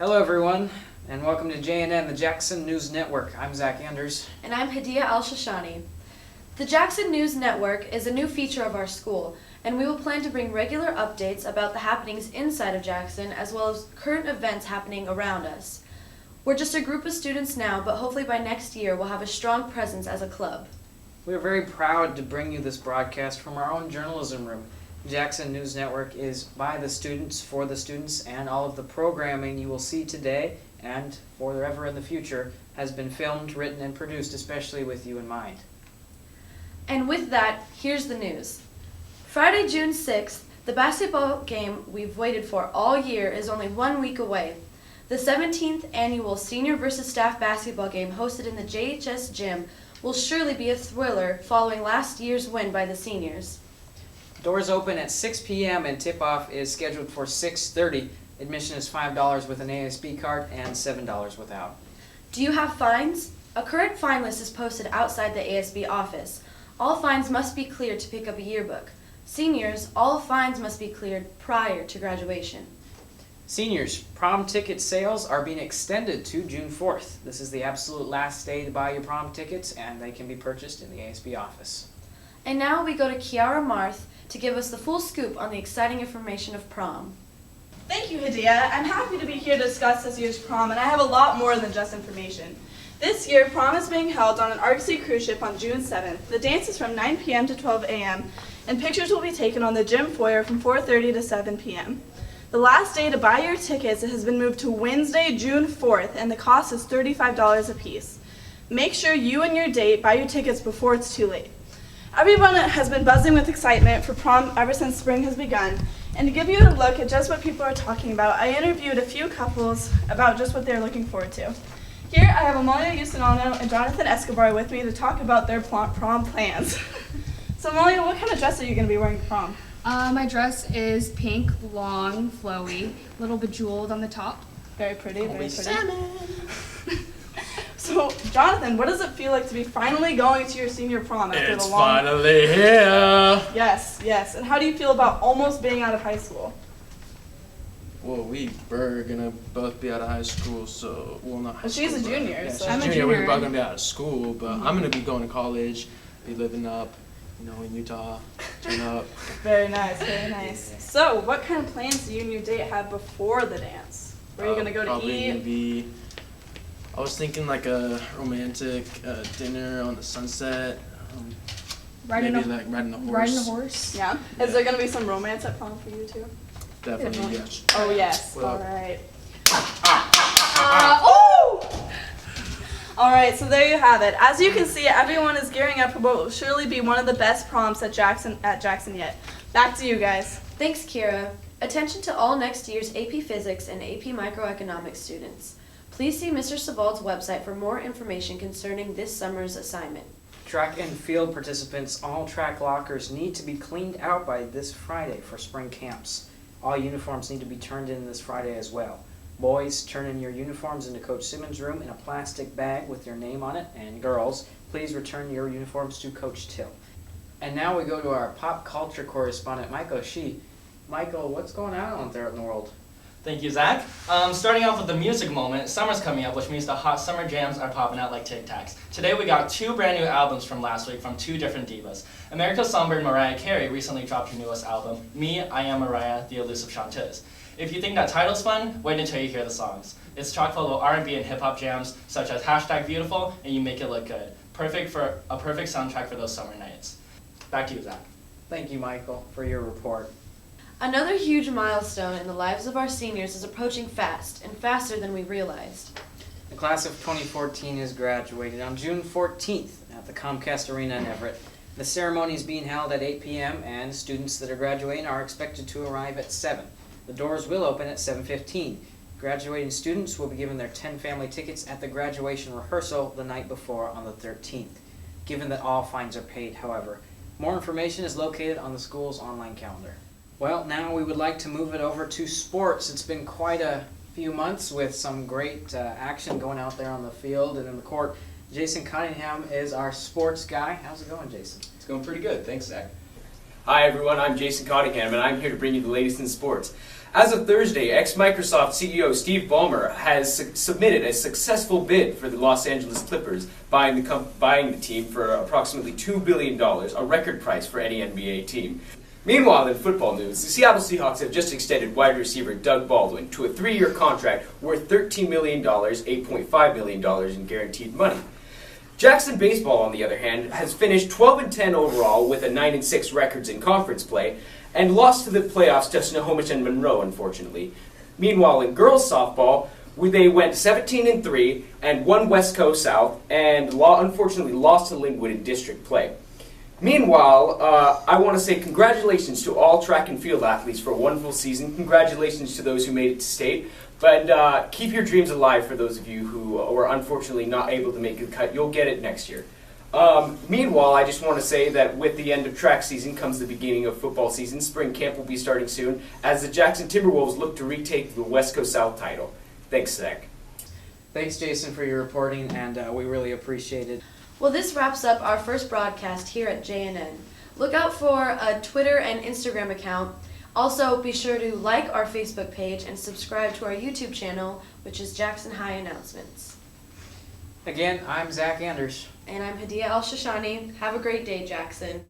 Hello everyone, and welcome to JNN, the Jackson News Network. I'm Zach Anders. And I'm Hadiya Al-Shishani. The Jackson News Network is a new feature of our school, and we will plan to bring regular updates about the happenings inside of Jackson as well as current events happening around us. We're just a group of students now, but hopefully by next year we'll have a strong presence as a club. We are very proud to bring you this broadcast from our own journalism room. Jackson News Network is by the students, for the students, and all of the programming you will see today and forever in the future has been filmed, written, and produced especially with you in mind. And with that, here's the news. Friday, June 6th, the basketball game we've waited for all year is only 1 week away. The 17th annual Senior versus Staff basketball game hosted in the JHS gym will surely be a thriller following last year's win by the seniors. Doors open at 6 p.m. and tip-off is scheduled for 6:30. Admission is $5 with an ASB card and $7 without. Do you have fines? A current fine list is posted outside the ASB office. All fines must be cleared to pick up a yearbook. Seniors, all fines must be cleared prior to graduation. Seniors, prom ticket sales are being extended to June 4th. This is the absolute last day to buy your prom tickets, and they can be purchased in the ASB office. And now we go to Kiara Marth to give us the full scoop on the exciting information of prom. Thank you, Hadiya. I'm happy to be here to discuss this year's prom, and I have a lot more than just information. This year, prom is being held on an Arksea cruise ship on June 7th. The dance is from 9 p.m. to 12 a.m., and pictures will be taken on the gym foyer from 4:30 to 7 p.m. The last day to buy your tickets has been moved to Wednesday, June 4th, and the cost is $35 apiece. Make sure you and your date buy your tickets before it's too late. Everyone has been buzzing with excitement for prom ever since spring has begun, and to give you a look at just what people are talking about, I interviewed a few couples about just what they're looking forward to. Here I have Amalia Usanano and Jonathan Escobar with me to talk about their prom plans. So Amalia, what kind of dress are you going to be wearing to prom? My dress is pink, long, flowy, a little bejeweled on the top. Very pretty, very pretty. So, Jonathan, what does it feel like to be finally going to your senior prom after It's the long... finally here! Yes, yes. And how do you feel about almost being out of high school? Well, we're gonna both be out of high school, so, well, not high Well, school. she's a but- junior, Yeah, so... she's I'm a a junior. We're junior. both gonna be out of school, but I'm gonna be going to college, be living up, in Utah, turn up. Very nice, very nice. So, what kind of plans do you and your date have before the dance? Where are you going to go to Probably gonna eat? be, I was thinking like a romantic dinner on the sunset. Riding Maybe a, like riding a horse. riding a horse. Yeah. Is there going to be some romance at prom for you too? Definitely, yes. Oh, yes. Well, All right. Oh! All right, so there you have it. As you can see, everyone is gearing up for what will surely be one of the best proms at Jackson yet. Back to you guys. Thanks, Kiara. Attention to all next year's AP Physics and AP Microeconomics students. Please see Mr. Savald's website for more information concerning this summer's assignment. Track and field participants, all track lockers need to be cleaned out by this Friday for spring camps. All uniforms need to be turned in this Friday as well. Boys, turn in your uniforms into Coach Simmons' room in a plastic bag with your name on it, and girls, please return your uniforms to Coach Till. And now we go to our pop culture correspondent, Michael Shee. Michael, what's going on out there in the world? Thank you, Zach. Starting off with the music moment, summer's coming up, which means the hot summer jams are popping out like Tic Tacs. Today we got 2 brand new albums from last week from 2 different divas. America's Songbird Mariah Carey recently dropped her newest album, Me, I Am Mariah, The Elusive Chanteuse. If you think that title's fun, wait until you hear the songs. It's chock full of R&B and hip-hop jams, such as #Beautiful and You Make It Look Good. Perfect soundtrack for those summer nights. Back to you, Zach. Thank you, Michael, for your report. Another huge milestone in the lives of our seniors is approaching fast, and faster than we realized. The class of 2014 has graduated on June 14th at the Comcast Arena in Everett. The ceremony is being held at 8 p.m. and students that are graduating are expected to arrive at 7. The doors will open at 7:15. Graduating students will be given their 10 family tickets at the graduation rehearsal the night before on the 13th, given that all fines are paid, however. More information is located on the school's online calendar. Well, now we would like to move it over to sports. It's been quite a few months with some great action going out there on the field and in the court. Jason Cottingham is our sports guy. How's it going, Jason? It's going pretty good. Thanks, Zach. Hi, everyone. I'm Jason Cottingham, and I'm here to bring you the latest in sports. As of Thursday, ex-Microsoft CEO Steve Ballmer has submitted a successful bid for the Los Angeles Clippers, buying the team for approximately $2 billion, a record price for any NBA team. Meanwhile, in football news, the Seattle Seahawks have just extended wide receiver Doug Baldwin to a 3-year contract worth $13 million, $8.5 million in guaranteed money. Jackson baseball, on the other hand, has finished 12-10 overall with a 9-6 records in conference play, and lost to the playoffs to Snohomish and Monroe, unfortunately. Meanwhile, in girls softball, they went 17-3 and won West Coast South, and unfortunately lost to Linwood in district play. Meanwhile, I want to say congratulations to all track and field athletes for a wonderful season. Congratulations to those who made it to state. But keep your dreams alive for those of you who were unfortunately not able to make the cut. You'll get it next year. Meanwhile, I just want to say that with the end of track season comes the beginning of football season. Spring camp will be starting soon as the Jackson Timberwolves look to retake the West Coast South title. Thanks, Zach. Thanks, Jason, for your reporting, and we really appreciate it. Well, this wraps up our first broadcast here at JNN. Look out for a Twitter and Instagram account. Also, be sure to like our Facebook page and subscribe to our YouTube channel, which is Jackson High Announcements. Again, I'm Zach Anders. And I'm Hadiya Al-Shishani. Have a great day, Jackson.